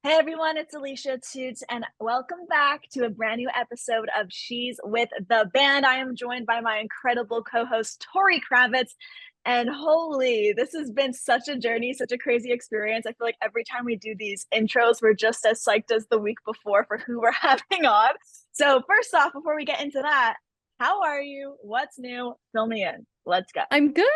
Hey everyone, it's Alicia Atout, and welcome back to a brand new episode of She's with the Band. I am joined by my incredible co-host Tori Kravitz, and holy, this has been such a journey, such a crazy experience. I feel like every time we do these intros, we're just as psyched as the week before for who we're having on. So first off, before we get into that, how are you? What's new? Fill me in. Let's go. I'm good.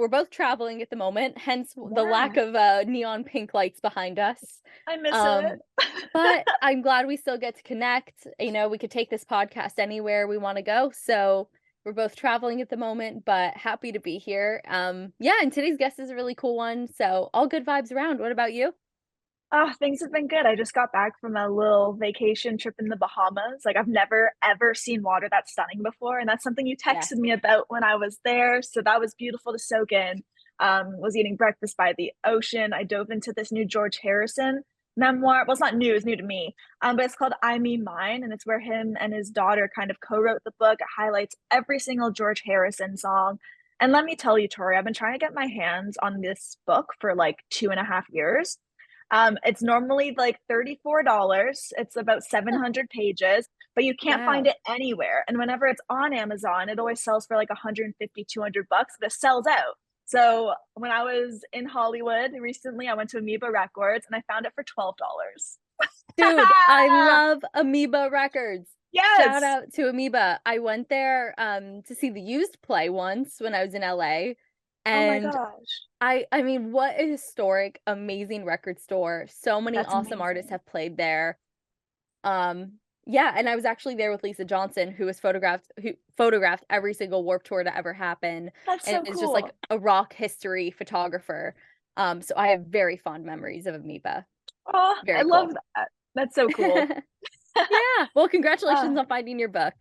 We're both traveling at the moment, hence the lack Yeah, of neon pink lights behind us. I miss Um, it. but I'm glad we still get to connect. We could take this podcast anywhere we want to go. So we're both traveling at the moment, but happy to be here. Yeah, and today's guest is a really cool one. So all good vibes around. What about you? Oh, things have been good. I just got back from a little vacation trip in the Bahamas. Like I've never ever seen water that's stunning before, and that's something you Yes. texted me about when I was there. So that was beautiful to soak in. Was eating breakfast by the ocean. I dove into this new George Harrison memoir. Well, it's not new; it's new to me. But it's called "I Me Mine," and it's where him and his daughter kind of co-wrote the book. It highlights every single George Harrison song. And let me tell you, Tori, I've been trying to get my hands on this book for like 2.5 years. It's normally like $34. It's about Huh. 700 pages, but you can't find Wow. it anywhere. And whenever it's on Amazon, it always sells for like 150, $200, but it sells out. So when I was in Hollywood recently, I went to Amoeba Records and I found it for $12. Dude, I love Amoeba Records. Shout Yes. out to Amoeba. I went there to see the used play once when I was in LA. Oh my And gosh. I mean, what a historic, amazing record store. So many That's awesome artists amazing. have played there. Um, yeah, and I was actually there with Lisa Johnson, who photographed every single Warp Tour to ever happen, That's and so is just like cool. a rock history photographer. So I have very fond memories of Amoeba. Oh, I Very love cool. that. That's so cool. Yeah. Well, congratulations Uh, on finding your book.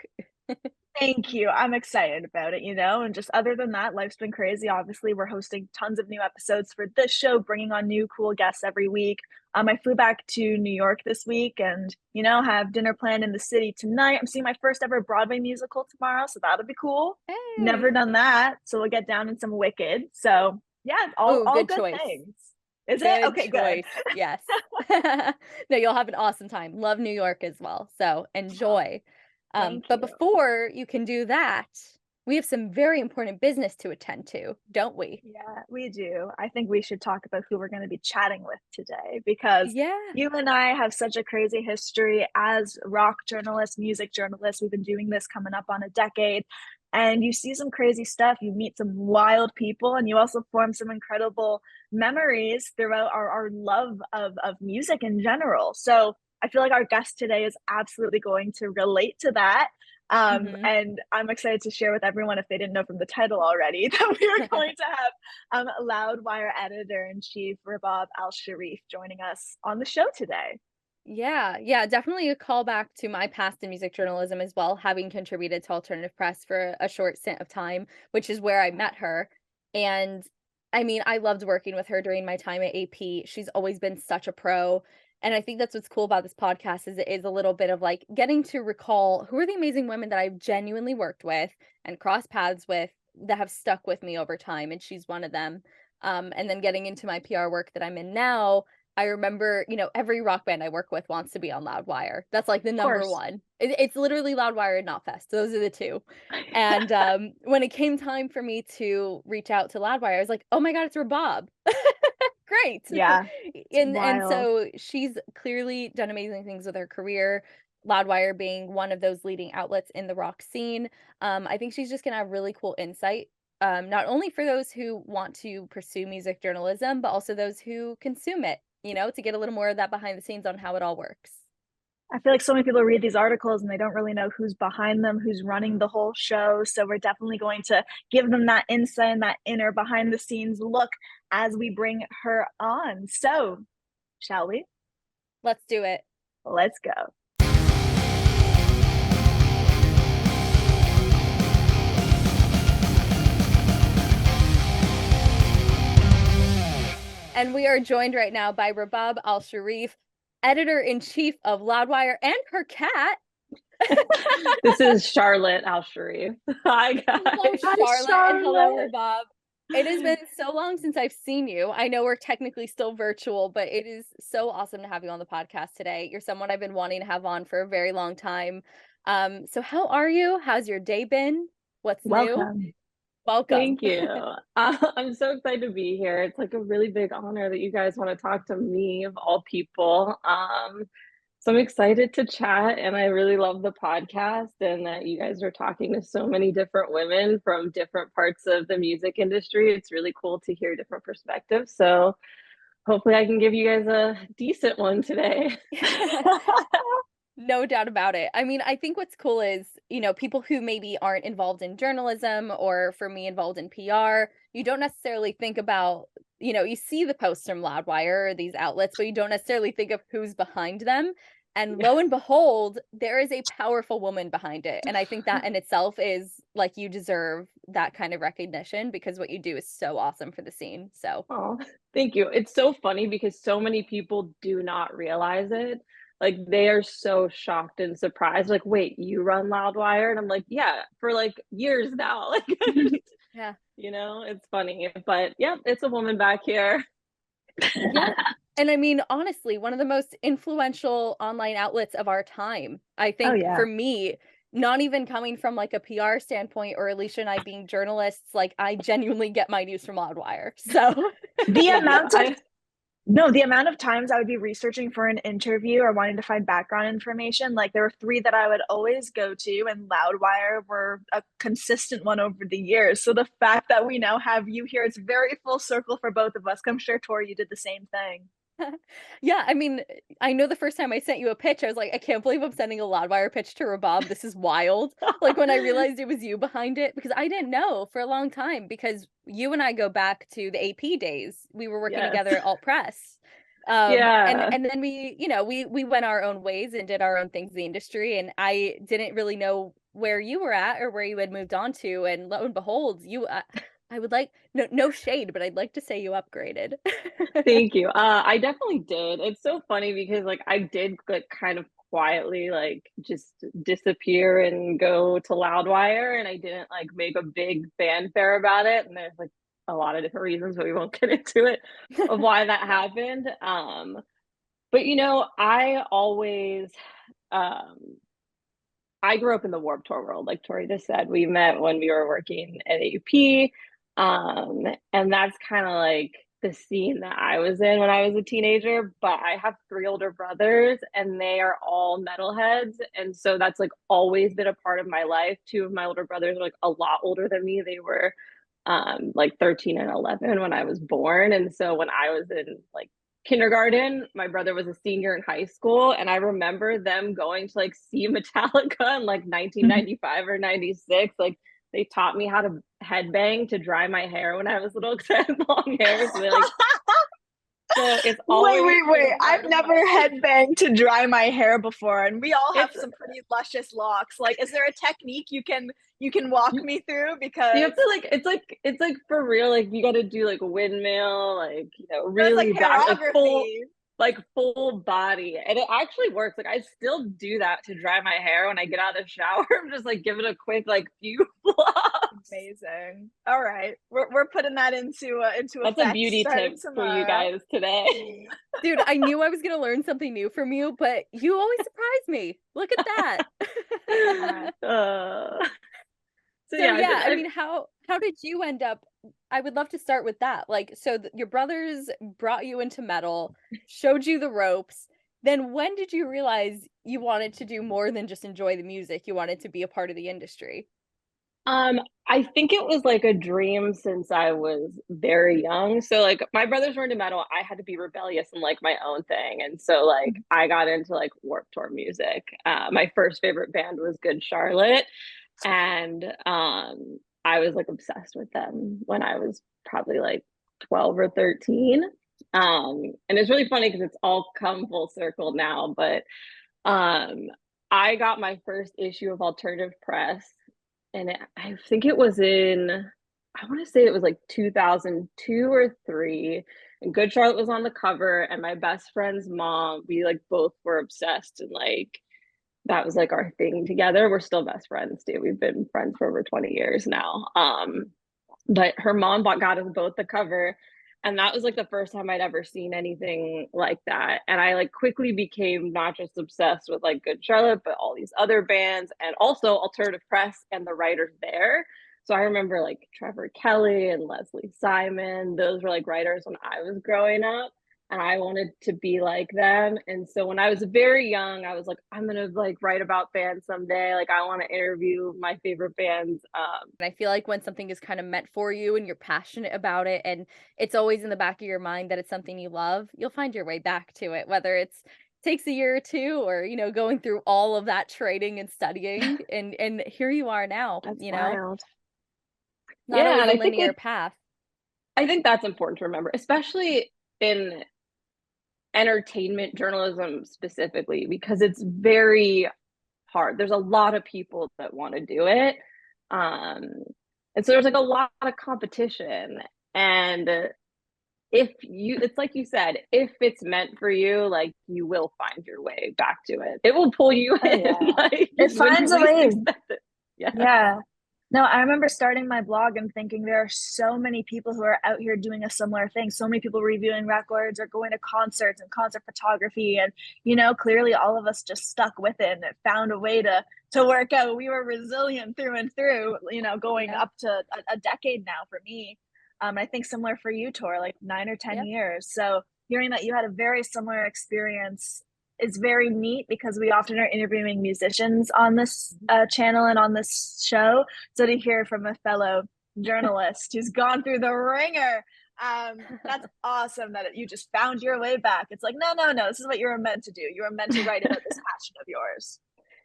Thank you. I'm excited about it, and just other than that, life's been crazy. Obviously, we're hosting tons of new episodes for this show, bringing on new cool guests every week. I flew back to New York this week and, have dinner planned in the city tonight. I'm seeing my first ever Broadway musical tomorrow, so that'll be cool. Never Hey. done that, so we'll get down in some Wicked. So, yeah, all Oh, all good good choice. things. Is it? Good Okay, good. choice. Yes. No, you'll have an awesome time. Love New York as well. So Oh, enjoy. thank But you. before you can do that, we have some very important business to attend to, don't we? Yeah, we do. I think we should talk about who we're going to be chatting with today because Yeah. you and I have such a crazy history as rock journalists, music journalists. We've been doing this coming up on a decade. And you see some crazy stuff, you meet some wild people, and you also form some incredible memories throughout our love of music in general. So I feel like our guest today is absolutely going to relate to that. Hmm. And I'm excited to share with everyone, if they didn't know from the title already, that we are going to have Loudwire editor in chief Rabab Al-Sharif joining us on the show today. Yeah, yeah, definitely a callback to my past in music journalism as well, having contributed to alternative press for a short stint of time, which is where I met her. And I mean, I loved working with her during my time at AP. She's always been such a pro. And I think that's what's cool about this podcast is it is a little bit of like getting to recall who are the amazing women that I've genuinely worked with and crossed paths with that have stuck with me over time. And she's one of them. And then getting into my PR work that I'm in now, I remember, every rock band I work with wants to be on Loudwire. That's like the Of number course. one. It's literally Loudwire and KNOTFEST. Those are the two. And when it came time for me to reach out to Loudwire, I was like, oh my God, it's Rabab. Great. Yeah, it's And wild. so she's clearly done amazing things with her career. Loudwire being one of those leading outlets in the rock scene. I think she's just gonna have really cool insight. Not only for those who want to pursue music journalism, but also those who consume it, to get a little more of that behind the scenes on how it all works. I feel like so many people read these articles and they don't really know who's behind them, who's running the whole show. So we're definitely going to give them that insight and that inner behind the scenes look as we bring her on. So, shall we? Let's do it. Let's go. And we are joined right now by Rabab Al-Sharif, editor-in-chief of Loudwire, and her cat. This is Charlotte Al-Sharif. Hi, Hello, guys. Hi, Charlotte, and hello, Charlotte. Rabab. It has been so long since I've seen you. I know we're technically still virtual, but it is so awesome to have you on the podcast today. You're someone I've been wanting to have on for a very long time. So how are you? How's your day been? What's new? Welcome. Welcome. Thank you. I'm so excited to be here. It's like a really big honor that you guys want to talk to me of all people. So I'm excited to chat, and I really love the podcast and that you guys are talking to so many different women from different parts of the music industry. It's really cool to hear different perspectives. So hopefully I can give you guys a decent one today. No doubt about it. I mean, I think what's cool is, people who maybe aren't involved in journalism or for me involved in PR, you don't necessarily think about, you see the posts from Loudwire or these outlets, but you don't necessarily think of who's behind them. And lo and behold, there is a powerful woman behind it. And I think that in itself is like you deserve that kind of recognition because what you do is so awesome for the scene. So, Oh, thank you. It's so funny because so many people do not realize it. Like they are so shocked and surprised. Like, wait, you run Loudwire? And I'm like, yeah, for like years now. Like, yeah. it's funny. But yeah, it's a woman back here. Yeah. And I mean, honestly, one of the most influential online outlets of our time. I Oh think yeah. for me, not even coming from like a PR standpoint or Alicia and I being journalists, like I genuinely get my news from Loudwire. So The Thank you. amount of No, the amount of times I would be researching for an interview or wanting to find background information, like there were three that I would always go to, and Loudwire were a consistent one over the years. So the fact that we now have you here, it's very full circle for both of us. I'm sure, Tori, you did the same thing. yeah, I mean, I know the first time I sent you a pitch, I was like, I can't believe I'm sending a Loudwire pitch to Rabab. This is wild. Like when I realized it was you behind it, because I didn't know for a long time, because you and I go back to the AP days. We were working Yes. together at Alt Press. Yeah. And then we went our own ways and did our own things in the industry. And I didn't really know where you were at or where you had moved on to. And lo and behold, I would like no shade, but I'd like to say you upgraded. Thank you. I definitely did. It's so funny because like I did like kind of quietly like just disappear and go to Loudwire, and I didn't like make a big fanfare about it. And there's like a lot of different reasons, but we won't get into it of why that happened. But I always um I grew up in the Warped Tour world, like Tori just said. We met when we were working at AP. And that's kind of like the scene that I was in when I was a teenager. But I have three older brothers, and they are all metalheads. And so that's like always been a part of my life. Two of my older brothers are like a lot older than me. They were like 13 and 11 when I was born. And so when I was in like kindergarten, my brother was a senior in high school, and I remember them going to like see Metallica in like 1995 or 96. Like they taught me how to headbang to dry my hair when I was little because I had long hair. So it's always Wait. been I've part of never my headbanged to dry my hair before, and we all have it's some pretty luscious locks. Like, is there a technique you can walk me through? you Because have to like it's like for real, like you got to do like windmill, like there's like really back, hairography. like full body, and it actually works. Like I still do that to dry my hair when I get out of the shower. I'm just like give it a quick like few flops. Amazing. All right, we're putting that into That's a effect beauty starting tip for you tomorrow. guys today. Dude, I knew I was gonna learn something new from you, but you always surprise me. Look at that. So So yeah, yeah, I mean, how did you end up? I would love to start with that. Like, so your brothers brought you into metal, showed you the ropes. Then when did you realize you wanted to do more than just enjoy the music? You wanted to be a part of the industry. Um, I think it was like a dream since I was very young. So like my brothers were into metal. I had to be rebellious and like my own thing. And so like I got into like Warped Tour music. My first favorite band was Good Charlotte. And I was like obsessed with them when I was probably like 12 or 13. And it's really funny because it's all come full circle now, but um I got my first issue of Alternative Press, and I think it was I want to say it was like 2002 or 3, and Good Charlotte was on the cover, and my best friend's mom, we like both were obsessed, and like that was like our thing together. We're still best friends, dude. We've been friends for over 20 years now. but her mom got us both the cover, and that was like the first time I'd ever seen anything like that. And I like quickly became not just obsessed with like Good Charlotte, but all these other bands and also alternative press and the writers there. So I remember like Trevor Kelly and Leslie Simon. Those were like writers when I was growing up, and I wanted to be like them. And so when I was very young, I was like, I'm gonna like write about bands someday. Like I want to interview my favorite bands. And I feel like when something is kind of meant for you and you're passionate about it and it's always in the back of your mind that it's something you love, you'll find your way back to it, whether it's takes a year or two or, going through all of that training and studying and here you are now, That's wild. Not Yeah, always and a linear path. I think that's important to remember, especially in entertainment journalism specifically, because it's very hard. There's a lot of people that want to do it. And so there's like a lot of competition. And it's like you said, if it's meant for you, like you will find your way back to it. It will pull you in. Yeah. Like It finds a way. Yeah. Yeah. No, I remember starting my blog and thinking there are so many people who are out here doing a similar thing. So many people reviewing records or going to concerts and concert photography. And, clearly all of us just stuck with it and found a way to work out. We were resilient through and through, going up to a decade now for me. I think similar for you, Tor, like 9 or 10 years. So hearing that you had a very similar experience is very neat because we often are interviewing musicians on this channel and on this show. So to hear from a fellow journalist who's gone through the ringer, that's awesome that you just found your way back. It's like, no, this is what you were meant to do. You were meant to write about this passion of yours.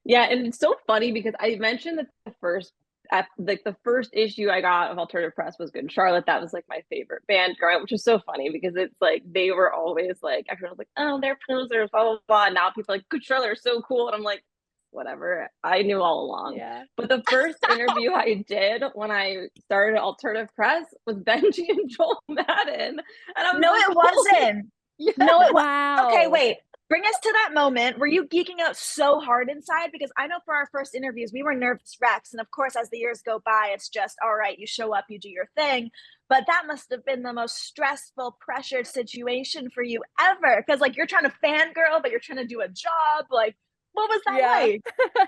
Yeah, and it's so funny because I mentioned that the first issue I got of alternative press was Good Charlotte. That was like my favorite band growing up, which is so funny because it's like they were always like everyone was like, oh, they're posers, blah blah blah. And now people are like Good Charlotte are so cool, and I'm like, whatever. I knew all along. Yeah. But the first interview I did when I started alternative press was Benji and Joel Madden, and I was no, like, it wasn't. Yeah. No, it was. Wow. Okay, wait. Bring us to that moment. Were you geeking out so hard inside? Because I know for our first interviews, we were nervous wrecks. And of course, as the years go by, it's just, all right, you show up, you do your thing. But that must have been the most stressful, pressured situation for you ever. Because like you're trying to fangirl, but you're trying to do a job. Like, what was that like?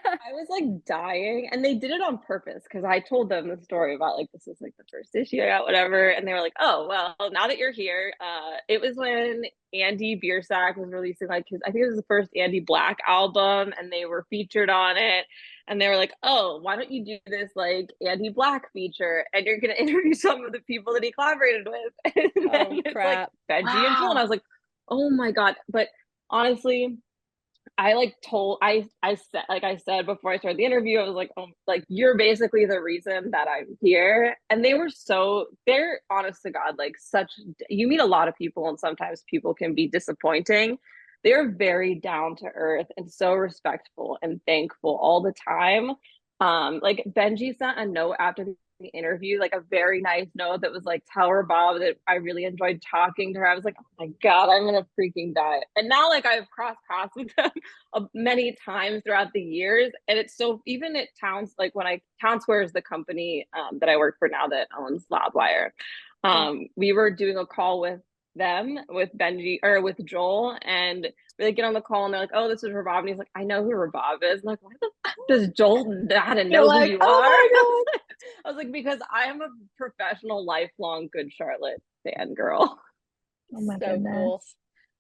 I was like dying, and they did it on purpose because I told them the story about like this is like the first issue I got, whatever, and they were like, "Oh, well, now that you're here." It was when Andy Biersack was releasing like I think it was the first Andy Black album, and they were featured on it, and they were like, "Oh, why don't you do this like Andy Black feature, and you're gonna interview some of the people that he collaborated with?" And then it's like Benji and Joel, and I was like, "Oh my god!" But honestly, I said before I started the interview, I was like, oh, like you're basically the reason that I'm here. And they're honest to God, like you meet a lot of people and sometimes people can be disappointing. They're very down to earth and so respectful and thankful all the time. Like Benji sent a note after the interview, like a very nice note that was like, tell Rabab that I really enjoyed talking to her. I was like, oh my god, I'm gonna freaking die. And now like I've crossed paths with them many times throughout the years, and it's so even at Towns, like when Town Square is the company that I work for now that owns Loudwire. We were doing a call with them, with Benji or with Joel, and they get on the call and they're like, oh, this is Rabab, and he's like, I know who Rabab is. I'm like, why the fuck does Joel know who you are? I was like, because I am a professional, lifelong Good Charlotte fangirl. Oh my goodness. Cool.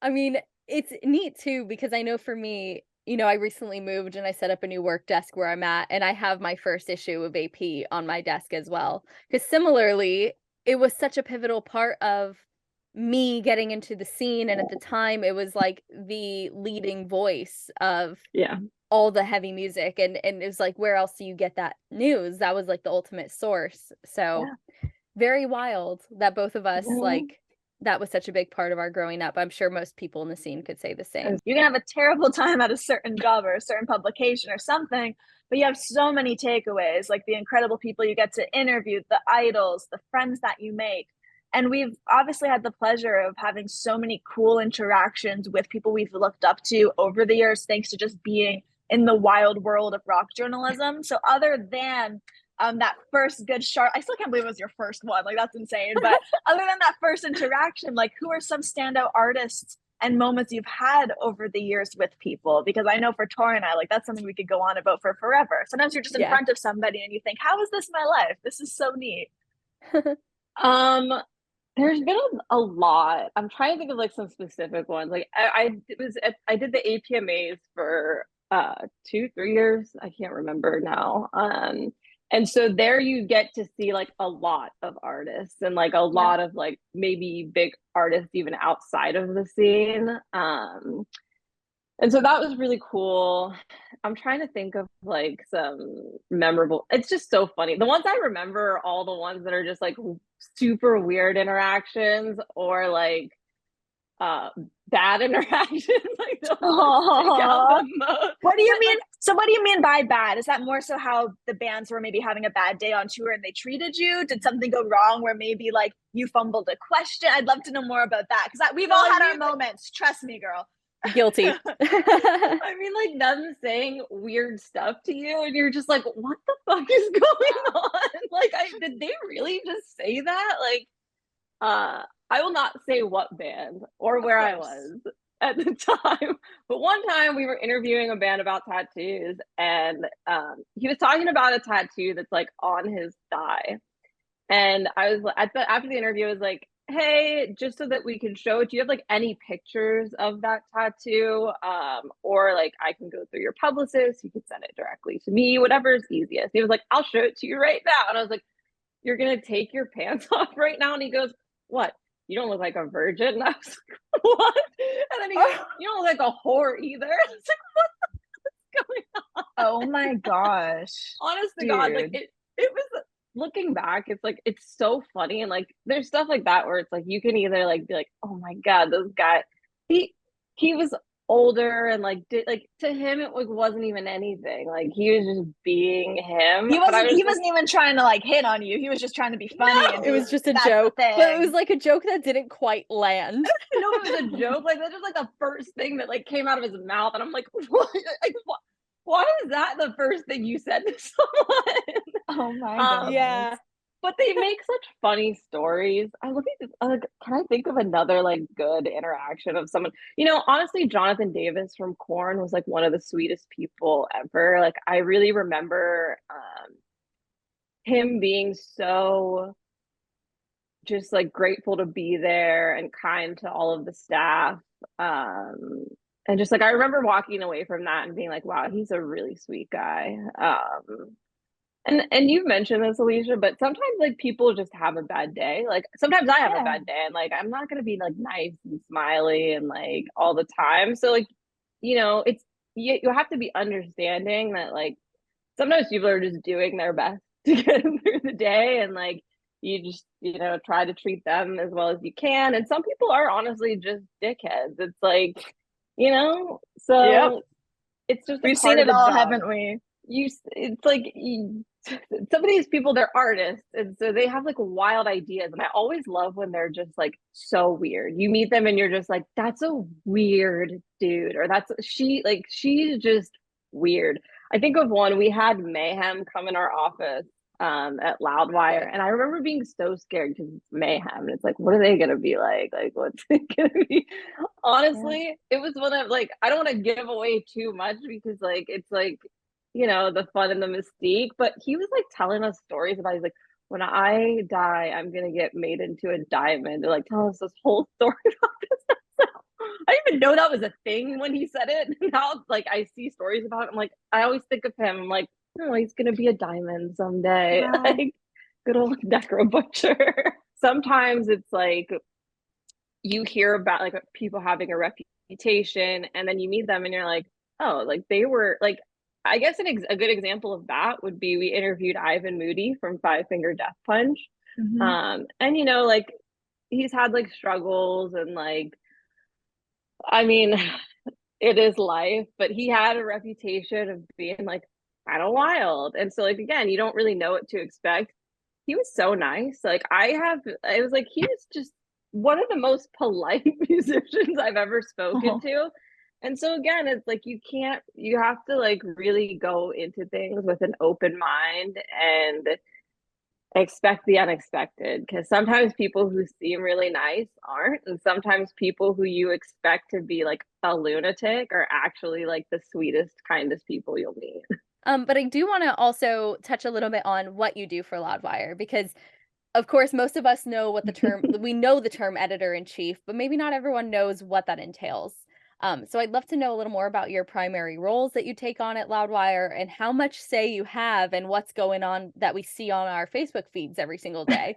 I mean, it's neat too, because I know for me, I recently moved and I set up a new work desk where I'm at, and I have my first issue of AP on my desk as well. Because similarly, it was such a pivotal part of me getting into the scene, and at the time it was like the leading voice of all the heavy music, and it was like, where else do you get that news? That was like the ultimate source. So very wild that both of us like that was such a big part of our growing up. I'm sure most people in the scene could say the same. You can have a terrible time at a certain job or a certain publication or something, but you have so many takeaways, like the incredible people you get to interview, the idols, the friends that you make. And we've obviously had the pleasure of having so many cool interactions with people we've looked up to over the years, thanks to just being in the wild world of rock journalism. So other than that first good sharp, I still can't believe it was your first one. Like, that's insane. But other than that first interaction, like, who are some standout artists and moments you've had over the years with people? Because I know for Tori and I, like, that's something we could go on about for forever. Sometimes you're just in front of somebody and you think, how is this my life? This is so neat. There's been a lot. I'm trying to think of like some specific ones. Like I did the APMAs for 2-3 years. I can't remember now. And so there you get to see like a lot of artists and like a lot of like maybe big artists even outside of the scene. And so that was really cool. I'm trying to think of like some memorable. It's just so funny. The ones I remember are all the ones that are just like super weird interactions or like bad interactions. Like the ones that stick out the most. What do you mean? So what do you mean by bad? Is that more so how the bands were maybe having a bad day on tour and they treated you? Did something go wrong where maybe like you fumbled a question? I'd love to know more about that because we've all had our moments. Trust me, girl. Guilty. I mean, like them saying weird stuff to you, and you're just like, "What the fuck is going on?" Like, did they really just say that? Like, I will not say what band or where I was at the time, but one time we were interviewing a band about tattoos, and he was talking about a tattoo that's like on his thigh, and I was after the interview, I was like, hey, just so that we can show it, do you have like any pictures of that tattoo? Or like I can go through your publicist, you can send it directly to me, whatever is easiest. He was like, I'll show it to you right now. And I was like, you're gonna take your pants off right now? And he goes, what? You don't look like a virgin. And I was like, what? And then he goes, you don't look like a whore either. I was like, what the fuck is going on? Oh my gosh. Honest to God, like it was, looking back, it's like it's so funny, and like there's stuff like that where it's like you can either like be like, oh my God, this guy, he was older and like did like to him it like wasn't even anything, like he was just being him. He wasn't even trying to like hit on you. He was just trying to be funny. No, and it was just a joke, but it was like a joke that didn't quite land. No, it was a joke. Like that's just like the first thing that like came out of his mouth, and I'm like, what? Like, what? Why is that the first thing you said to someone? Oh my God. Yeah. But they make such funny stories. I look at this, can I think of another like good interaction of someone? You know, honestly, Jonathan Davis from Korn was like one of the sweetest people ever. Like I really remember him being so just like grateful to be there and kind to all of the staff. And just like I remember walking away from that and being like, wow, he's a really sweet guy. And you've mentioned this, Alicia, but sometimes like people just have a bad day. Like sometimes I have a bad day, and like I'm not gonna be like nice and smiley and like all the time. So like, you know, it's you have to be understanding that like sometimes people are just doing their best to get through the day, and like you just, you know, try to treat them as well as you can. And some people are honestly just dickheads. It's like, you know, so it's just we've seen it all, haven't we? It's like some of these people, they're artists, and so they have like wild ideas, and I always love when they're just like so weird. You meet them and you're just like, that's a weird dude, or she's just weird. I think of one, we had Mayhem come in our office at Loudwire, and I remember being so scared because it's Mayhem, and it's like, what are they gonna be like what's it gonna be? Honestly, it was one of like, I don't want to give away too much because like it's like, you know, the fun and the mystique, but he was like telling us stories about, he's like, when I die, I'm gonna get made into a diamond, and like tell us this whole story about this. I didn't even know that was a thing when he said it. Now like I see stories about it, I'm like, I always think of him, I'm like, oh, he's gonna be a diamond someday. Wow. Like good old necro butcher. Sometimes it's like you hear about like people having a reputation, and then you meet them and you're like, oh, like they were like, I guess a good example of that would be we interviewed Ivan Moody from Five Finger Death Punch. Mm-hmm. And you know, like he's had like struggles, and like, I mean, it is life, but he had a reputation of being like kind of wild. And so like, again, you don't really know what to expect. He was so nice. Like I was like, he was just one of the most polite musicians I've ever spoken to. And so again, it's like you have to like really go into things with an open mind and expect the unexpected, because sometimes people who seem really nice aren't, and sometimes people who you expect to be like a lunatic are actually like the sweetest, kindest people you'll meet. But I do want to also touch a little bit on what you do for Loudwire, because of course most of us know what the term we know the term editor in chief, but maybe not everyone knows what that entails. So I'd love to know a little more about your primary roles that you take on at Loudwire and how much say you have and what's going on that we see on our Facebook feeds every single day.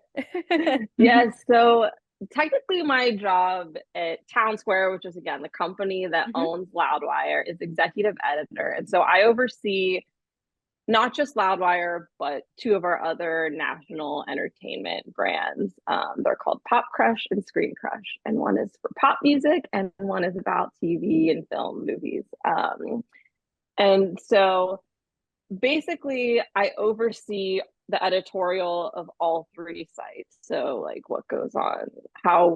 Yes, so technically my job at Town Square, which is again the company that Mhm. owns Loudwire, is executive editor. And so I oversee not just Loudwire, but two of our other national entertainment brands. They're called Pop Crush and Screen Crush, and one is for pop music, and one is about TV and film movies. And so basically, I oversee the editorial of all three sites. So, like, what goes on,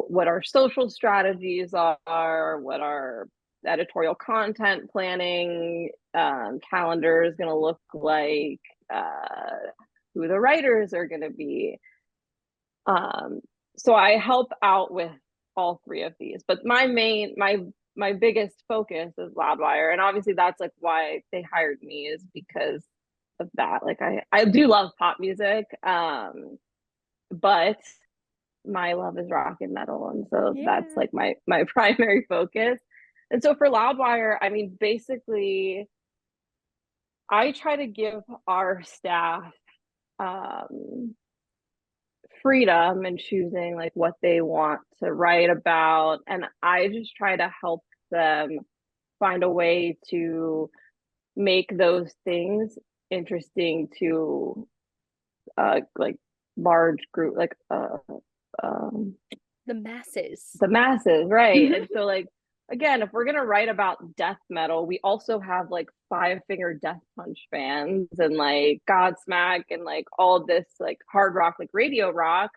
what our social strategies are, what our editorial content planning calendar is going to look like, who the writers are going to be. So I help out with all three of these, but my biggest focus is Loudwire, and obviously that's like why they hired me, is because of that. Like I do love pop music, but my love is rock and metal, and so that's Yeah. like my primary focus. And so for Loudwire, I mean, basically, I try to give our staff um, freedom in choosing like what they want to write about, and I just try to help them find a way to make those things interesting to like large group, like um The masses. the masses, right? And so like again, if we're gonna write about death metal, we also have like Five Finger Death Punch bands and like Godsmack and like all this like hard rock, like radio rock.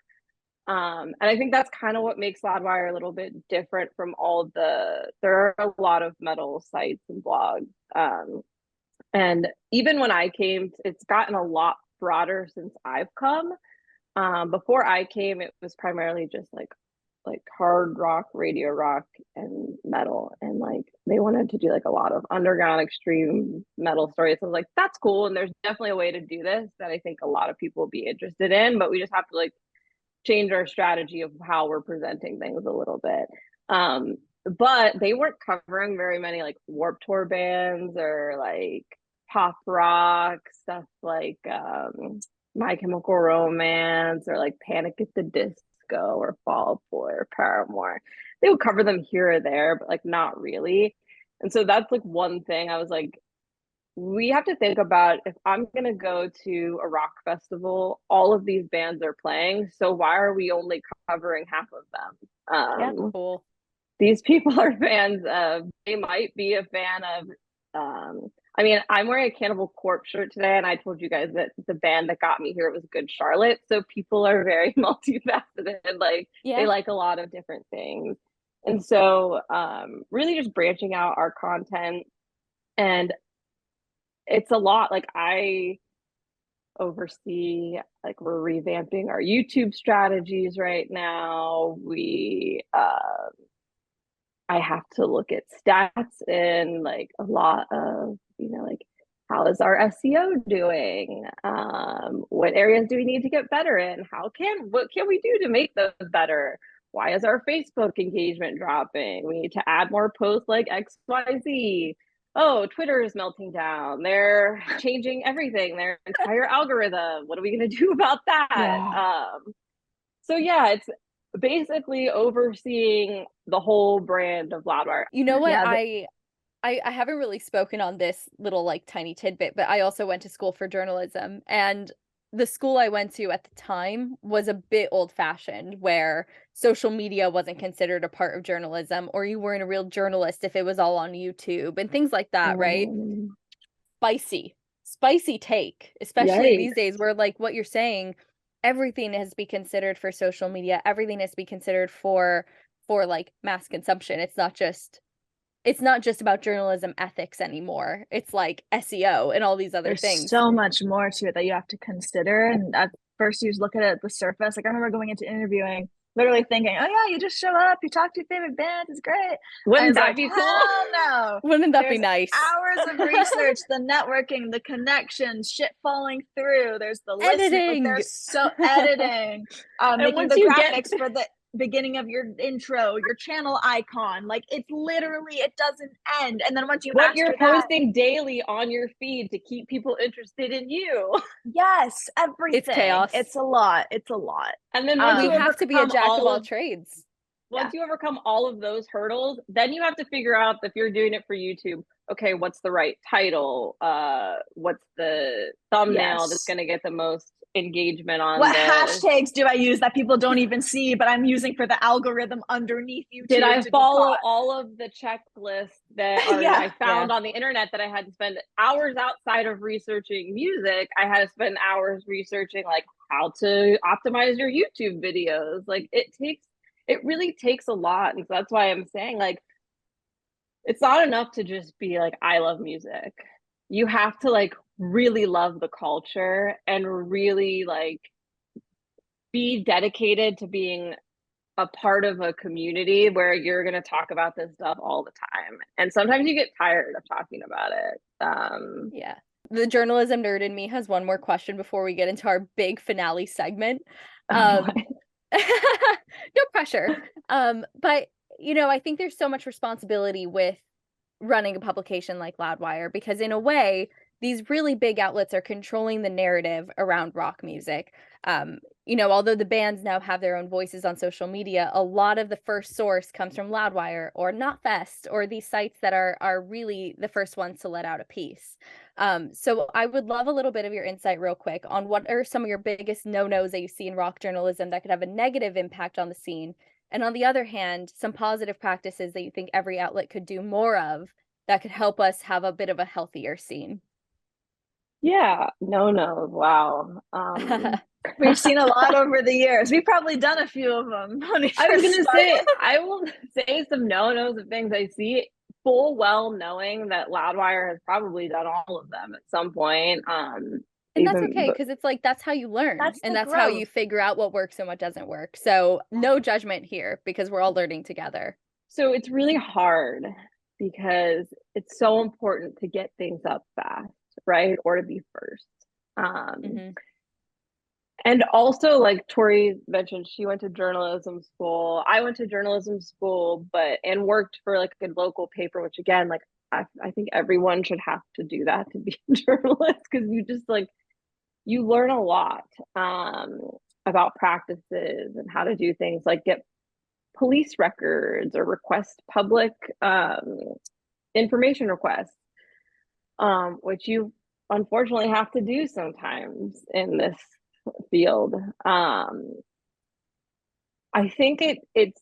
And I think that's kind of what makes Loudwire a little bit different from there are a lot of metal sites and blogs. And even when I came, it's gotten a lot broader since I've come. Before I came, it was primarily just like hard rock, radio rock, and metal. And like they wanted to do like a lot of underground extreme metal stories. So I was like, that's cool. And there's definitely a way to do this that I think a lot of people will be interested in, but we just have to like change our strategy of how we're presenting things a little bit. But they weren't covering very many like Warped Tour bands or like pop rock stuff like My Chemical Romance or like Panic at the Disco or Fall Out Boy or Paramore. They would cover them here or there, but like not really. And so that's like one thing I was like, we have to think about, if I'm going to go to a rock festival, all of these bands are playing. So why are we only covering half of them? Yeah, cool. These people are fans of, they might be a fan of, I mean, I'm wearing a Cannibal Corpse shirt today, and I told you guys that the band that got me here was Good Charlotte. So people are very multifaceted. Like they Yeah. like a lot of different things. And so really just branching out our content, and it's a lot. Like I oversee, like we're revamping our YouTube strategies right now. I have to look at stats and like a lot of, like how is our SEO doing? What areas do we need to get better in? What can we do to make those better? Why is our Facebook engagement dropping? We need to add more posts like XYZ. Oh, Twitter is melting down. They're changing everything, their entire algorithm. What are we going to do about that? Yeah. So yeah, it's basically overseeing the whole brand of Loudwire. You know what? Yeah. I haven't really spoken on this little like tiny tidbit, but I also went to school for journalism, and the school I went to at the time was a bit old-fashioned, where social media wasn't considered a part of journalism, or you weren't a real journalist if it was all on YouTube and things like that, right? Spicy take, especially these days Yikes. where like what you're saying, everything has to be considered for social media, everything has to be considered for like mass consumption. It's not just it's not just about journalism ethics anymore. It's like SEO and all these other There's things. so much more to it that you have to consider. And at first, you just look at it at the surface. Like I remember going into interviewing, literally thinking, "Oh yeah, you just show up, you talk to your favorite band, it's great." Wouldn't And that like, be cool? hell no. Wouldn't that There's be nice? hours of research, the networking, the connections, shit falling through. There's the listening. Like Editing. there's so editing, making once the you graphics for the beginning of your intro, your channel icon. Like it's literally, it doesn't end. And then once you what master you're that, posting daily on your feed to keep people interested in you. yes, everything. It's chaos. It's a lot. It's a lot. And then once You you have to be a jack of all trades. Once you overcome all of those hurdles, then you have to figure out if you're doing it for YouTube, okay, what's the right title? What's the thumbnail that's going to get the most engagement on what hashtags do I use that people don't even see, but I'm using for the algorithm underneath YouTube? Did I follow all of the checklists that I found on the internet that I had to spend hours outside of researching music? I had to spend hours researching like how to optimize your YouTube videos. Like it really takes a lot. And so that's why I'm saying like it's not enough to just be like, I love music. You have to like really love the culture and really like be dedicated to being a part of a community where you're going to talk about this stuff all the time. And sometimes you get tired of talking about it. Yeah. The journalism nerd in me has one more question before we get into our big finale segment. No pressure. But you know, I think there's so much responsibility with running a publication like Loudwire because in a way, these really big outlets are controlling the narrative around rock music. You know, although the bands now have their own voices on social media, a lot of the first source comes from Loudwire or KNOTFEST or these sites that are really the first ones to let out a piece. So I would love a little bit of your insight real quick on what are some of your biggest no-nos that you see in rock journalism that could have a negative impact on the scene. And on the other hand, some positive practices that you think every outlet could do more of that could help us have a bit of a healthier scene. Yeah, no, wow. We've seen a lot over the years. We've probably done a few of them. I will say some no-nos of things I see full well knowing that Loudwire has probably done all of them at some point. And that's okay, because it's like, that's how you learn. And that's how you figure out what works and what doesn't work. So no judgment here, because we're all learning together. So it's really hard because it's so important to get things up fast, right? Or to be first. And also, like Tori mentioned, she went to journalism school. I went to journalism school, and worked for like a local paper, which again, like I think everyone should have to do that to be a journalist because you just like you learn a lot about practices and how to do things like get police records or request public information requests, which you unfortunately have to do sometimes in this field. I think it's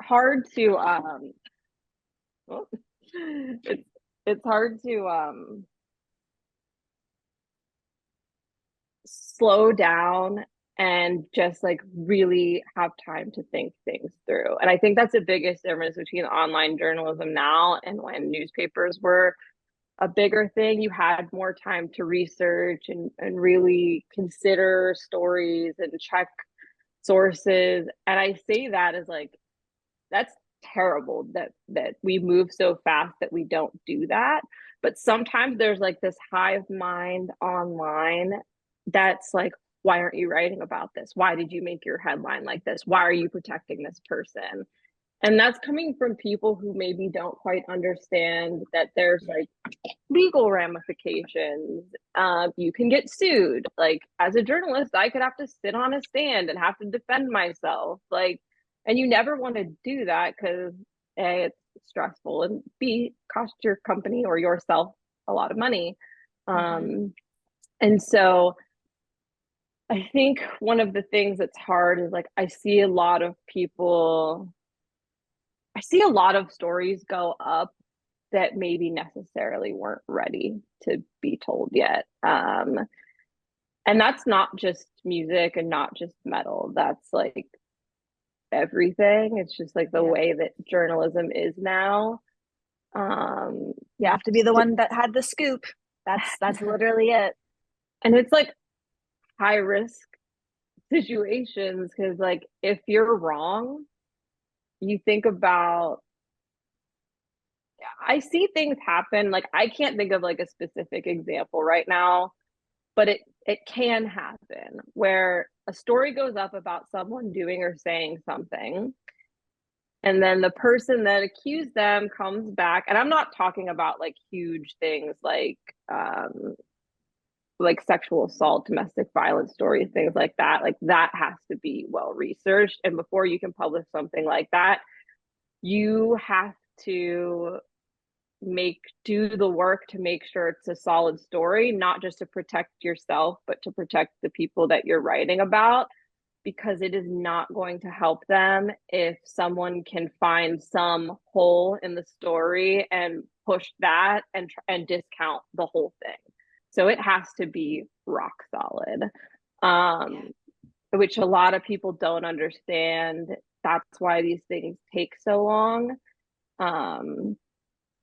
hard to it's hard to slow down and just like really have time to think things through. And I think that's the biggest difference between online journalism now and when newspapers were a bigger thing. You had more time to research and really consider stories and check sources. And I say that as like, that's terrible that we move so fast that we don't do that. But sometimes there's like this hive mind online that's like, why aren't you writing about this? Why did you make your headline like this? Why are you protecting this person? And that's coming from people who maybe don't quite understand that there's like legal ramifications. You can get sued. Like as a journalist, I could have to sit on a stand and have to defend myself. Like, and you never want to do that because A, it's stressful, and B, cost your company or yourself a lot of money. And so I think one of the things that's hard is like I see a lot of stories go up that maybe necessarily weren't ready to be told yet. And that's not just music and not just metal. That's like everything. It's just like the way that journalism is now. You have to be the one that had the scoop. That's literally it. And it's like high risk situations because like if you're wrong, you think about, I see things happen. Like I can't think of like a specific example right now, but it can happen where a story goes up about someone doing or saying something, and then the person that accused them comes back, and I'm not talking about like huge things like sexual assault, domestic violence stories, things like that. Like that has to be well researched, and before you can publish something like that, you have to do the work to make sure it's a solid story, not just to protect yourself, but to protect the people that you're writing about, because it is not going to help them if someone can find some hole in the story and push that and discount the whole thing. So it has to be rock solid, which a lot of people don't understand. That's why these things take so long.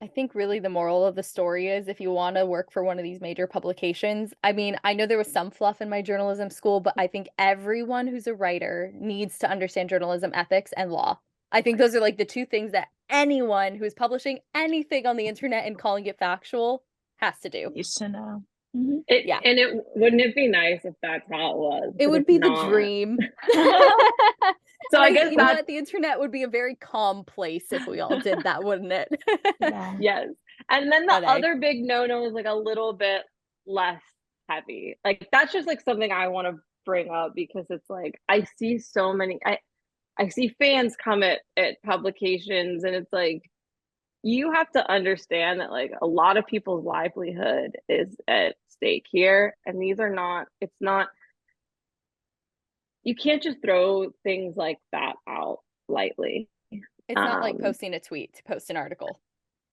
I think really the moral of the story is if you want to work for one of these major publications, I mean, I know there was some fluff in my journalism school, but I think everyone who's a writer needs to understand journalism ethics and law. I think those are like the two things that anyone who's publishing anything on the internet and calling it factual has to do. Used to know. And it wouldn't it be nice if that's how it was? It would be the dream. So I guess you know what, the internet would be a very calm place if we all did that, wouldn't it? Yeah. Yes. And then the other big no-no is like a little bit less heavy. Like that's just like something I want to bring up because it's like I see so many I see fans come at publications, and it's like you have to understand that like a lot of people's livelihood is at stake here, and these are not, it's not, you can't just throw things like that out lightly. It's not like posting a tweet to post an article.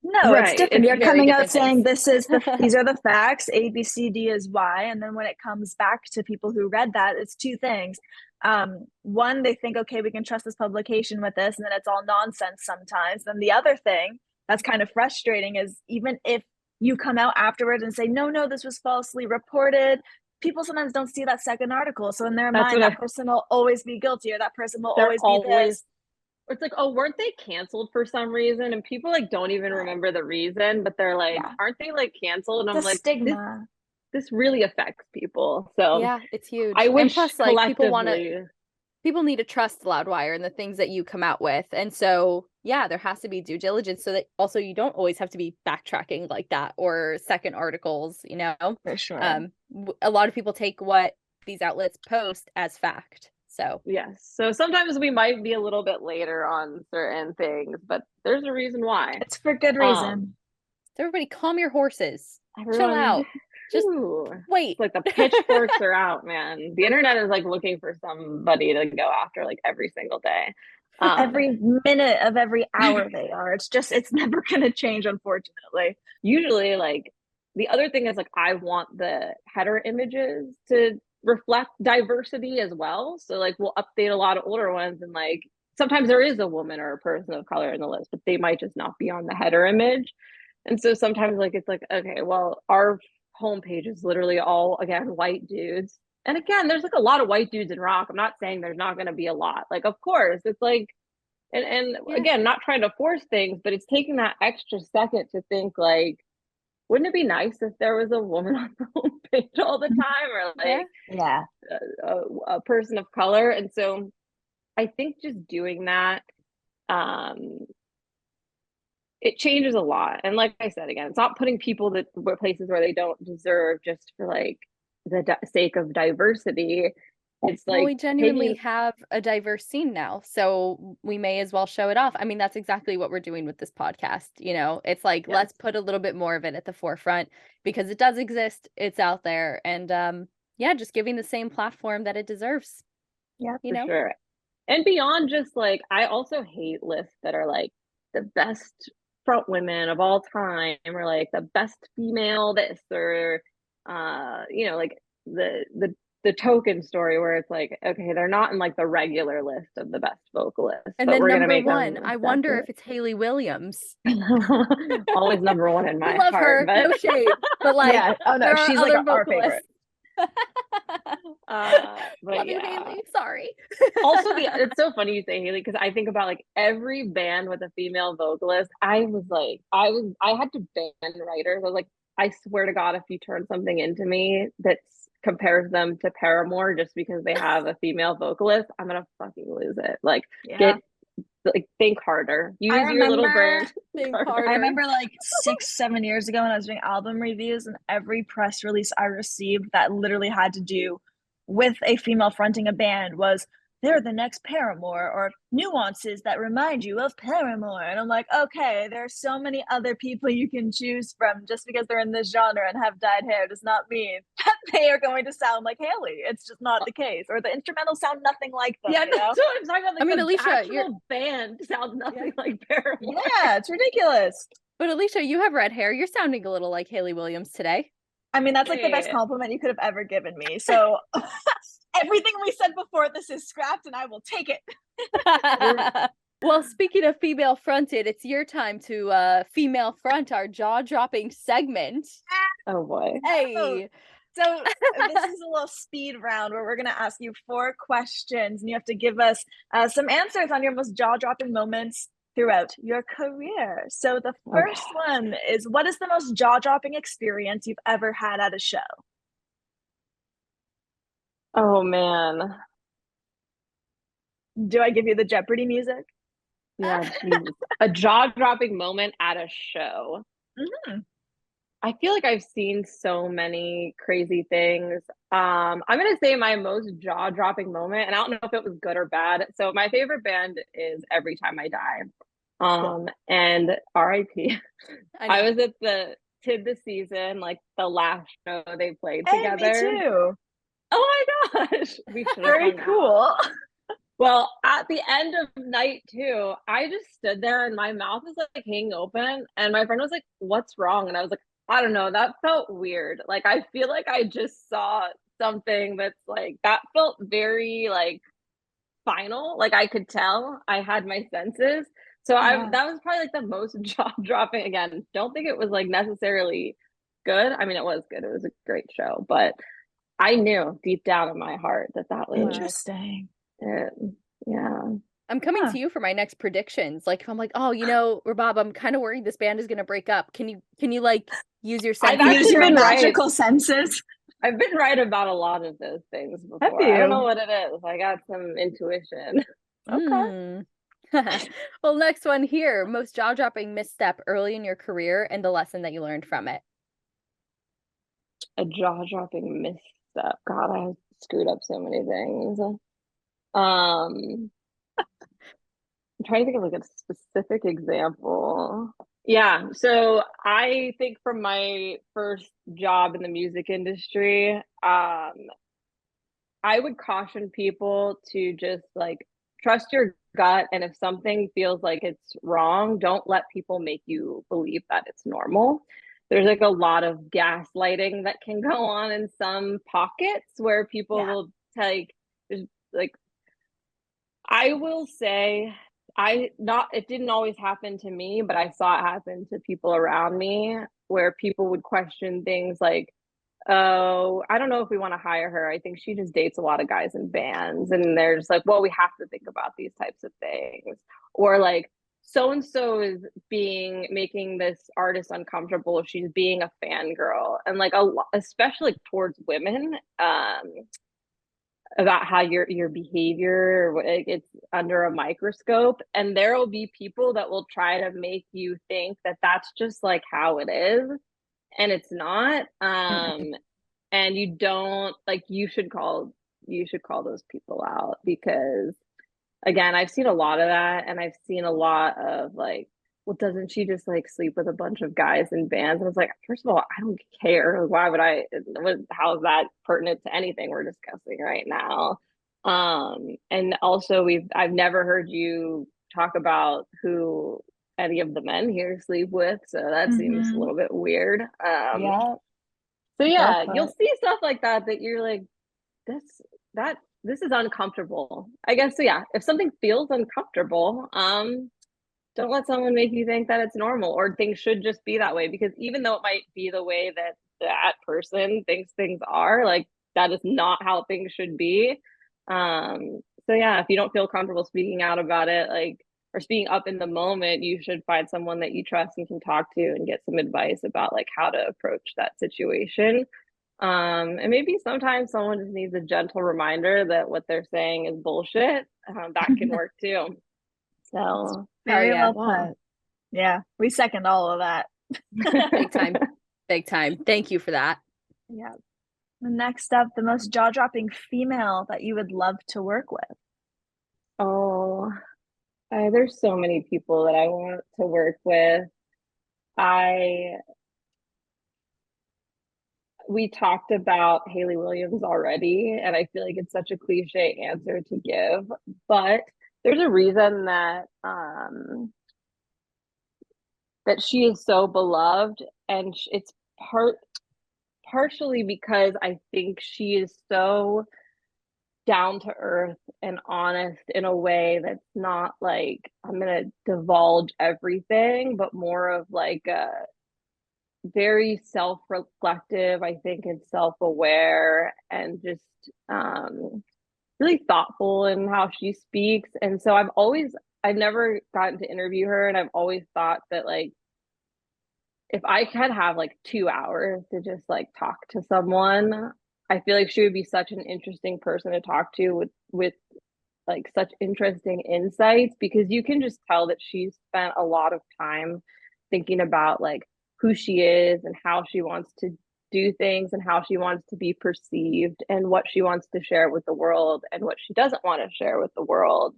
No, right. It's different. You're coming out saying things. these are the facts, A, B, C, D is Y. And then when it comes back to people who read that, it's two things. One, they think, okay, we can trust this publication with this, and then it's all nonsense sometimes. Then the other thing that's kind of frustrating is even if you come out afterwards and say, no, this was falsely reported, people sometimes don't see that second article. So in their mind, that person will always be guilty, or that person will always be this. It's like, oh, weren't they canceled for some reason? And people like don't even remember the reason, but they're like, aren't they like canceled? And I'm like, stigma. This really affects people. So yeah, it's huge. I wish, and plus, like, people need to trust Loudwire and the things that you come out with. And so, yeah, there has to be due diligence so that also you don't always have to be backtracking like that or second articles, you know? For sure. A lot of people take what these outlets post as fact. So yes. So sometimes we might be a little bit later on certain things, but there's a reason why. It's for good reason. So everybody calm your horses. Chill out. Just wait. It's like the pitchforks are out, man. The internet is like looking for somebody to go after like every single day. Every minute of every hour they are. It's never going to change, unfortunately. Usually, like, the other thing is like I want the header images to reflect diversity as well. So like we'll update a lot of older ones, and like sometimes there is a woman or a person of color in the list, but they might just not be on the header image. And so sometimes like it's like, okay, well, our homepage is literally all, again, white dudes. And again, there's like a lot of white dudes in rock. I'm not saying there's not going to be a lot. Like, of course, it's like, and again, not trying to force things, but it's taking that extra second to think like, wouldn't it be nice if there was a woman on the homepage all the time, or like a person of color? And so I think just doing that, it changes a lot. And like I said, again, it's not putting people that were places where they don't deserve just for like the sake of diversity. It's like, we genuinely have a diverse scene now, so we may as well show it off. I mean, that's exactly what we're doing with this podcast. You know, it's like, let's put a little bit more of it at the forefront because it does exist. It's out there. And just giving the same platform that it deserves. Yeah, you know? Sure. And beyond just like, I also hate lists that are like the best front women of all time, or like the best female this, or like the the token story where it's like, okay, they're not in like the regular list of the best vocalists, And but then we're gonna number make one, them I wonder second. if it's Haley Williams. Always number one in We my love heart, her, but no shade, but like, Yeah. Oh no, there are she's like other our vocalists. favorite. but Love you, yeah. Haley. Sorry. Also, it's so funny you say Haley, because I think about like every band with a female vocalist. I had to band writers. I was like, I swear to God, if you turn something into me that compares them to Paramore just because they have a female vocalist, I'm gonna fucking lose it. Like, Yeah. think harder. I Use your little remember brain. Think I harder. remember like 6-7 years ago when I was doing album reviews, and every press release I received that literally had to do with a female fronting a band was, they're the next Paramore, or nuances that remind you of Paramore. And I'm like, okay, there are so many other people you can choose from. Just because they're in this genre and have dyed hair does not mean that they are going to sound like Haley. It's just not the case. Or the instrumentals sound nothing like them. Yeah, you know? that's what I'm talking about. Like, I mean, the Alicia, actual band sounds nothing like Paramore. Yeah, it's ridiculous. But Alicia, you have red hair. You're sounding a little like Haley Williams today. I mean, that's like the best Hey. compliment you could have ever given me. So everything we said before this is scrapped, and I will take it. Well, speaking of female fronted, it's your time to female front our jaw-dropping segment. Oh boy. Hey. So this is a little speed round where we're going to ask you 4 questions, and you have to give us some answers on your most jaw-dropping moments throughout your career. So the first one is, what is the most jaw-dropping experience you've ever had at a show? Oh man. Do I give you the Jeopardy music? Yeah, Jesus. A jaw-dropping moment at a show. Mm-hmm. I feel like I've seen so many crazy things. I'm gonna say my most jaw-dropping moment, and I don't know if it was good or bad. So my favorite band is Every Time I Die. And RIP. I was at the season, like the last show they played together. Me too. Oh my gosh. We should have Very hung out. cool. Well, at the end of night 2, I just stood there and my mouth was like hanging open, and my friend was like, "What's wrong?" And I was like, "I don't know, that felt weird. Like, I feel like I just saw something that's like, that felt very like final. Like, I could tell I had my senses." So that was probably like the most jaw-dropping. Again, don't think it was like necessarily good. I mean, it was good. It was a great show, but I knew deep down in my heart that was interesting. Yeah. I'm coming to you for my next predictions. Like, if I'm like, oh, Rabab, I'm kind of worried this band is gonna break up. Can you like use your senses? Use your magical senses. I've been right about a lot of those things before. Have you? I don't know what it is. I got some intuition. Okay. Well, next one here. Most jaw-dropping misstep early in your career and the lesson that you learned from it. A jaw-dropping misstep. God, I screwed up so many things. I'm trying to think of like a specific example. Yeah, so I think from my first job in the music industry, I would caution people to just like trust your gut, and if something feels like it's wrong, don't let people make you believe that it's normal. There's like a lot of gaslighting that can go on in some pockets where people will take, there's like, I will say, it didn't always happen to me, but I saw it happen to people around me where people would question things like, oh, I don't know if we want to hire her. I think she just dates a lot of guys in bands. And they're just like, well, we have to think about these types of things. Or like, so-and-so is making this artist uncomfortable. She's being a fangirl. And like, especially towards women, about how your behavior, it's under a microscope, and there will be people that will try to make you think that that's just like how it is, and it's not. And you don't, like, you should call those people out, because again, I've seen a lot of that, and I've seen a lot of like, well, doesn't she just like sleep with a bunch of guys in bands? And I was like, first of all, I don't care. Why would I? How is that pertinent to anything we're discussing right now? And also, I've never heard you talk about who any of the men here sleep with, so that seems a little bit weird. So yeah, you'll see stuff like that you're like, this is uncomfortable, I guess. So yeah, if something feels uncomfortable, don't let someone make you think that it's normal or things should just be that way, because even though it might be the way that that person thinks things are, like that is not how things should be. So yeah, if you don't feel comfortable speaking out about it, like, or speaking up in the moment, you should find someone that you trust and can talk to and get some advice about like how to approach that situation. And maybe sometimes someone just needs a gentle reminder that what they're saying is bullshit. That can work too. So, Very yeah. well put. Yeah, we second all of that. Big time. Big time. Thank you for that. Yeah. Next up, the most jaw-dropping female that you would love to work with. oh, there's so many people that I want to work with. We talked about Hayley Williams already, and I feel like it's such a cliche answer to give, but there's a reason that that she is so beloved, and it's partially because I think she is so down to earth and honest in a way that's not like I'm gonna divulge everything, but more of like a very self-reflective, I think, and self-aware, and just really thoughtful in how she speaks. And so I've never gotten to interview her, and I've always thought that like if I could have like 2 hours to just like talk to someone, I feel like she would be such an interesting person to talk to with like such interesting insights, because you can just tell that she's spent a lot of time thinking about like who she is and how she wants to do things and how she wants to be perceived and what she wants to share with the world and what she doesn't want to share with the world.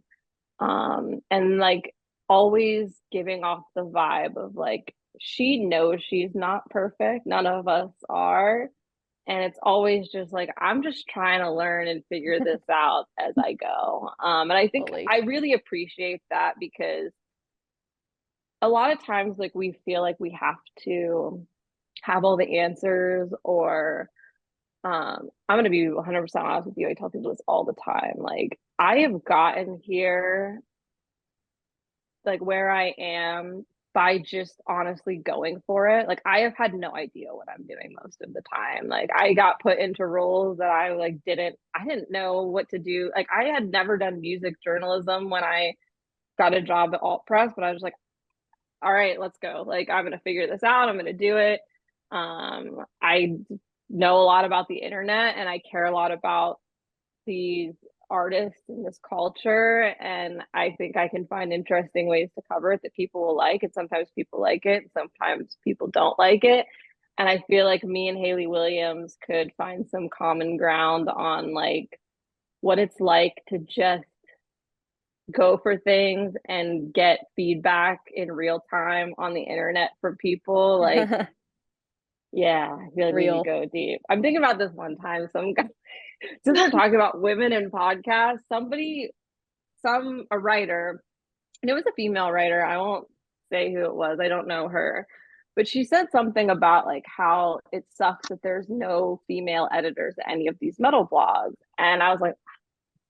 And like always giving off the vibe of like she knows she's not perfect. None of us are. And it's always just like, I'm just trying to learn and figure this out as I go. And I think Totally. I really appreciate that, because a lot of times like we feel like we have to have all the answers, or I'm going to be 100% honest with you. I tell people this all the time. Like I have gotten here like where I am by just honestly going for it. Like I have had no idea what I'm doing most of the time. Like I got put into roles that I like I didn't know what to do. Like I had never done music journalism when I got a job at Alt Press, but I was like, all right, let's go. Like I'm gonna figure this out. I'm gonna do it. I know a lot about the internet, and I care a lot about these artists in this culture, and I think I can find interesting ways to cover it that people will like. And sometimes people like it, and sometimes people don't like it. And I feel like me and Hayley Williams could find some common ground on like what it's like to just go for things and get feedback in real time on the internet from people. Like, yeah, I feel like we need to go deep. I'm thinking about this one time, some guy, since we're talking about women in podcasts, a writer, and it was a female writer. I won't say who it was. I don't know her, but she said something about like how it sucks that there's no female editors at any of these metal blogs. And I was like,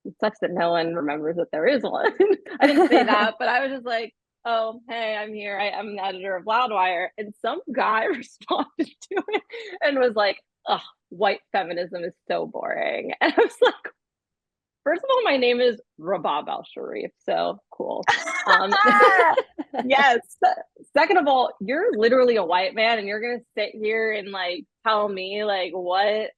it sucks that no one remembers that there is one. I didn't say that, but I was just like, oh, hey, I'm here. I'm the editor of Loudwire. And some guy responded to it and was like, oh, white feminism is so boring. And I was like, first of all, my name is Rabab Al-Sharif, so cool. Yes. Second of all, you're literally a white man, and you're gonna sit here and like tell me like what,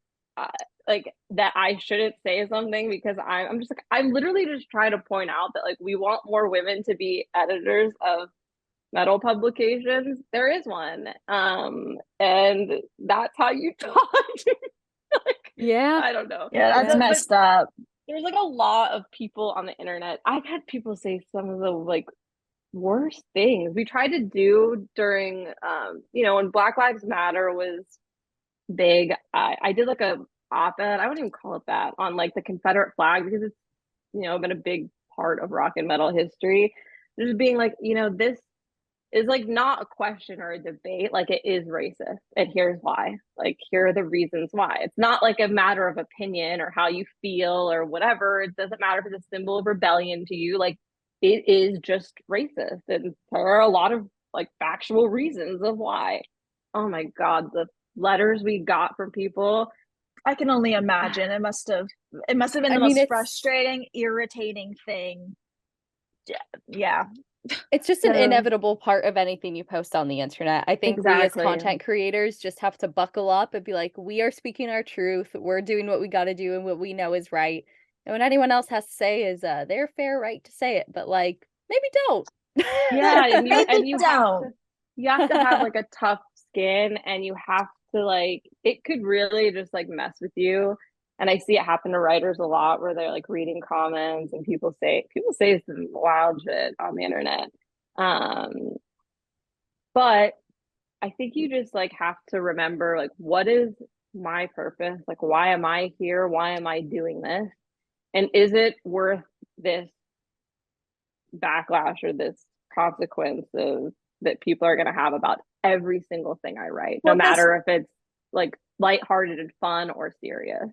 like that I shouldn't say something because I'm just like I'm literally just trying to point out that like we want more women to be editors of metal publications. There is one, and that's how you talk. Like, yeah, I don't know. Yeah, that's messed up. There's like a lot of people on the internet. I've had people say some of the like worst things. We tried to do during when Black Lives Matter was big. I did like a op-ed, I wouldn't even call it that, on like the Confederate flag, because it's been a big part of rock and metal history. Just being like, this is like not a question or a debate. Like it is racist, and here's why. Like here are the reasons why. It's not like a matter of opinion or how you feel or whatever. It doesn't matter if it's a symbol of rebellion to you. Like it is just racist, and there are a lot of like factual reasons of why. Oh my God, the letters we got from people. I can only imagine. It must have been I the mean, most it's frustrating, irritating thing. Yeah. it's just an inevitable part of anything you post on the internet. I think we as Exactly. content creators just have to buckle up and be like, we are speaking our truth. We're doing what we got to do and what we know is right. And what anyone else has to say is their fair right to say it, but like maybe don't. Yeah, and Maybe you don't. have to have like a tough skin, and you have to like, it could really just like mess with you. And I see it happen to writers a lot where they're like reading comments and people say some wild shit on the internet. Um, but I think you just like have to remember like what is my purpose? Like why am I here? Why am I doing this? And is it worth this backlash or this consequence of that people are going to have about every single thing I write, no Well, matter if it's like lighthearted and fun or serious.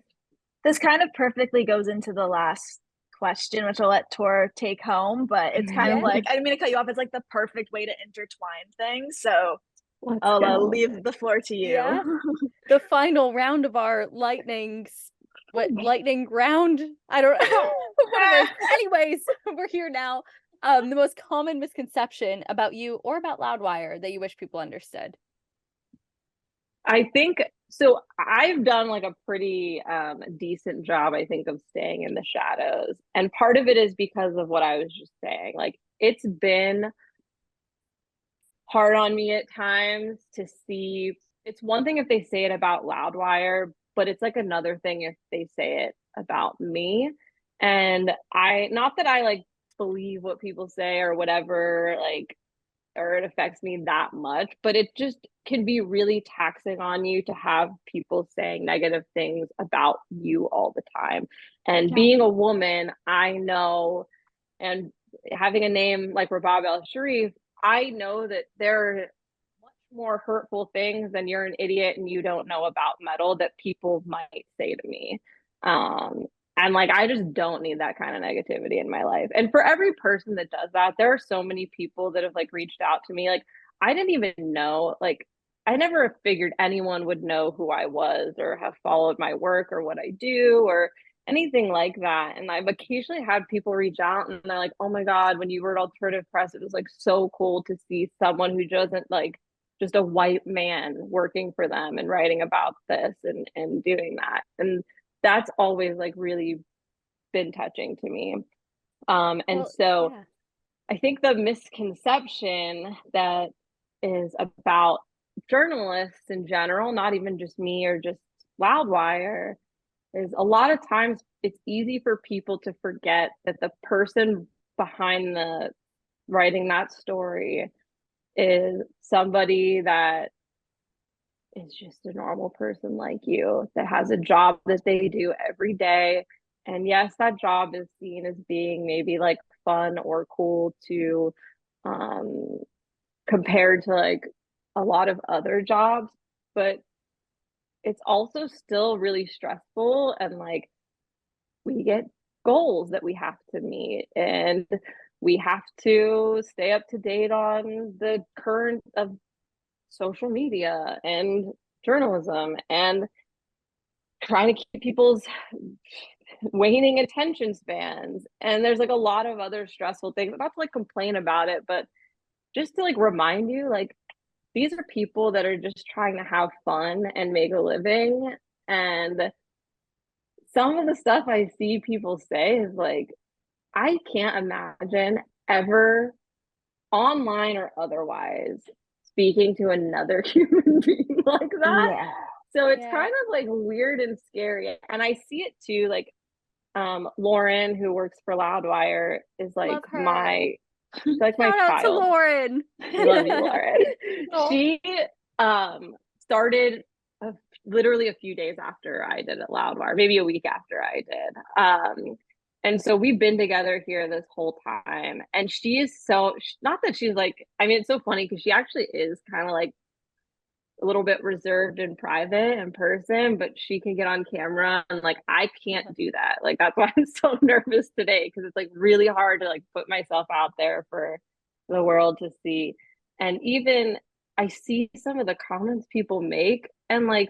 this kind of perfectly goes into the last question, which I'll let Tor take home, but it's kind of Yeah. like, I didn't mean to cut you off. It's like the perfect way to intertwine things. So Let's I'll go. leave the floor to you. Yeah. The final round of our lightning round. I don't know what it is. Anyways, we're here now. The most common misconception about you or about Loudwire that you wish people understood. I think so. I've done like a pretty decent job, I think, of staying in the shadows. And part of it is because of what I was just saying. Like, it's been hard on me at times to see. It's one thing if they say it about Loudwire, but it's like another thing if they say it about me. And not that I like believe what people say or whatever, like, or it affects me that much, but it just can be really taxing on you to have people saying negative things about you all the time. And being a woman, I know, and having a name like Rabab Al-Sharif, I know that there are much more hurtful things than you're an idiot and you don't know about metal that people might say to me. Um, and like, I just don't need that kind of negativity in my life. And for every person that does that, there are so many people that have like reached out to me. Like, I didn't even know, like, I never figured anyone would know who I was or have followed my work or what I do or anything like that. And I've occasionally had people reach out and they're like, oh my God, when you were at Alternative Press, it was like so cool to see someone who doesn't like just a white man working for them and writing about this and doing that. And that's always like really been touching to me. And so yeah. I think the misconception that is about journalists in general, not even just me or just Loudwire, is a lot of times it's easy for people to forget that the person behind the writing that story is somebody that is just a normal person like you that has a job that they do every day. And yes, that job is seen as being maybe like fun or cool to um compared to like a lot of other jobs, but it's also still really stressful, and like we get goals that we have to meet, and we have to stay up to date on the current of social media and journalism and trying to keep people's waning attention spans. And there's like a lot of other stressful things, not to like complain about it, but just to like remind you, like, these are people that are just trying to have fun and make a living. And some of the stuff I see people say is like, I can't imagine ever, online or otherwise, speaking to another human being like that. Yeah. So it's Yeah. kind of like weird and scary. And I see it too, like Lauren, who works for Loudwire, is like Love her. my like my Shout out to child. Lauren. I love you, Lauren. She started literally a few days after I did at Loudwire, maybe a week after I did. And so we've been together here this whole time. And she is so, not that she's like, I mean, it's so funny because she actually is kind of like a little bit reserved and private in person, but she can get on camera and like I can't do that. Like that's why I'm so nervous today because it's like really hard to like put myself out there for the world to see. And even I see some of the comments people make and like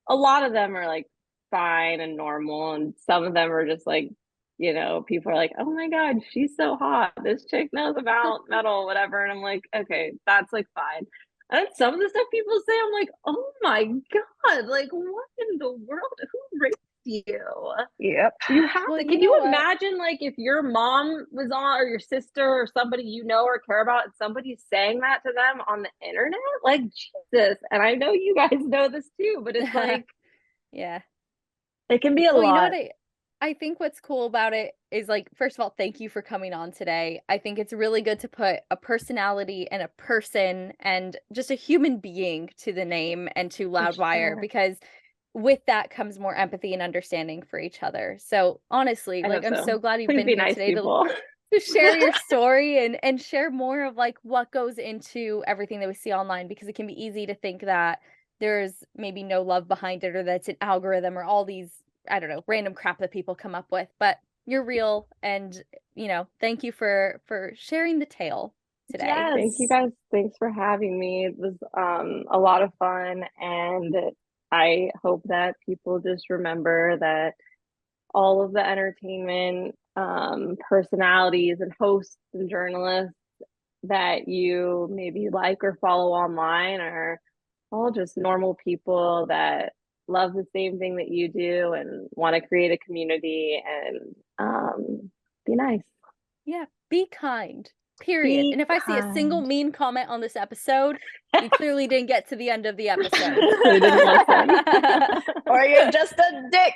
a lot of them are like fine and normal and some of them are just like, you know, people are like, "Oh my god, she's so hot. This chick knows about metal, whatever." And I'm like, "Okay, that's like fine." And some of the stuff people say, I'm like, oh my God, like what in the world? Who raised you? Yep. You have Well, to. you Can know you what? imagine like if your mom was on or your sister or somebody you know or care about and somebody's saying that to them on the internet? Like Jesus. And I know you guys know this too, but it's like Yeah. It can be a Well, you know lot. what I think what's cool about it is like, first of all, thank you for coming on today. I think it's really good to put a personality and a person and just a human being to the name and to Loudwire sure. because with that comes more empathy and understanding for each other. So honestly, I like hope I'm so so. glad you've Please been be here nice today people. to share your story and share more of like what goes into everything that we see online because it can be easy to think that there's maybe no love behind it or that's an algorithm or all these I don't know random crap that people come up with but you're real and you know thank you for sharing the tale today. Thank you Yes. guys. Thanks for having me. It was a lot of fun, and I hope that people just remember that all of the entertainment personalities and hosts and journalists that you maybe like or follow online are all just normal people that love the same thing that you do and want to create a community and be nice. Yeah, be kind. Period. Be And if I see a single kind. mean comment on this episode, you clearly didn't get to the end of the episode. They didn't listen. Or you're just a dick.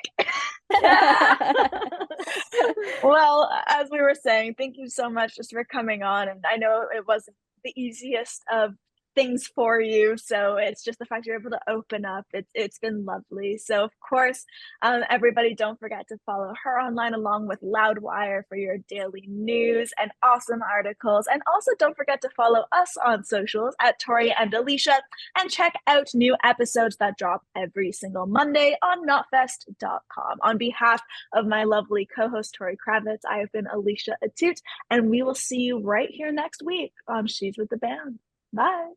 Well, as we were saying, thank you so much just for coming on. And I know it wasn't the easiest of things for you. So it's just the fact you're able to open up. It's been lovely. So of course, everybody don't forget to follow her online along with Loudwire for your daily news and awesome articles. And also don't forget to follow us on socials at Tori and Alicia and check out new episodes that drop every single Monday on KNOTFEST.com. On behalf of my lovely co-host Tori Kravitz, I have been Alicia Atout, and we will see you right here next week on She's with the Band. Bye.